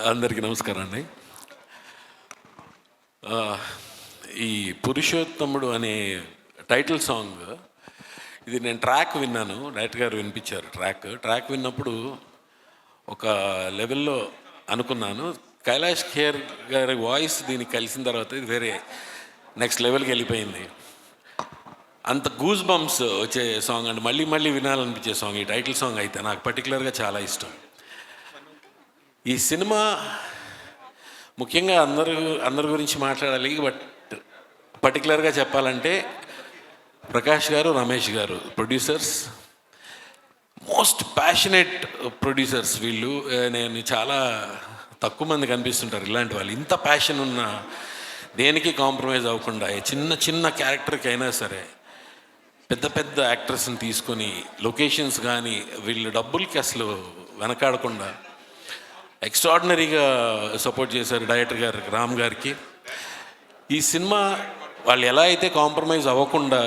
అందరికీ నమస్కారం అండి. ఈ పురుషోత్తముడు అనే టైటిల్ సాంగ్ ఇది నేను ట్రాక్ విన్నాను. డైరెక్టర్ గారు వినిపించారు. ట్రాక్ విన్నప్పుడు ఒక లెవెల్లో అనుకున్నాను, కైలాష్ ఖేర్ గారి వాయిస్ దీనికి కలిసిన తర్వాత ఇది వేరే నెక్స్ట్ లెవెల్కి వెళ్ళిపోయింది. అంత గూస్ బంప్స్ వచ్చే సాంగ్ అండి, మళ్ళీ మళ్ళీ వినాలనిపించే సాంగ్. ఈ టైటిల్ సాంగ్ అయితే నాకు పర్టికులర్గా చాలా ఇష్టం. ఈ సినిమా ముఖ్యంగా అందరి గురించి మాట్లాడాలి, బట్ పర్టికులర్గా చెప్పాలంటే ప్రకాష్ గారు, రమేష్ గారు ప్రొడ్యూసర్స్, మోస్ట్ ప్యాషనేట్ ప్రొడ్యూసర్స్ వీళ్ళు. నేను చాలా తక్కువ మంది కనిపిస్తుంటారు ఇలాంటి వాళ్ళు. ఇంత ప్యాషన్ ఉన్న, దేనికి కాంప్రమైజ్ అవ్వకుండా, చిన్న చిన్న క్యారెక్టర్కి అయినా సరే పెద్ద పెద్ద యాక్టర్స్ని తీసుకొని లొకేషన్స్ కానీ వీళ్ళు డబ్బులకి అసలు వెనకాడకుండా ఎక్స్ట్రాడినరీగా సపోర్ట్ చేశారు డైరెక్టర్ గారు రామ్ గారికి. ఈ సినిమా వాళ్ళు ఎలా అయితే కాంప్రమైజ్ అవ్వకుండా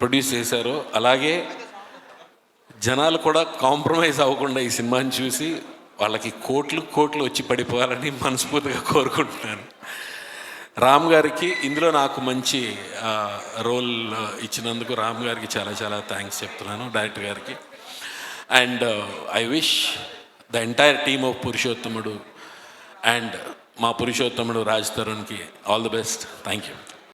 ప్రొడ్యూస్ చేశారో అలాగే జనాలు కూడా కాంప్రమైజ్ అవ్వకుండా ఈ సినిమాని చూసి వాళ్ళకి కోట్లు వచ్చి పడిపోవాలని మనస్ఫూర్తిగా కోరుకుంటున్నాను. రామ్ గారికి ఇందులో నాకు మంచి రోల్ ఇచ్చినందుకు రామ్ గారికి చాలా చాలా థ్యాంక్స్ చెప్తున్నాను, డైరెక్టర్ గారికి. And I wish the entire team of Purushothamudu and మా పురుషోత్తముడు రాజ్ తరుణ్కి all the best. Thank you.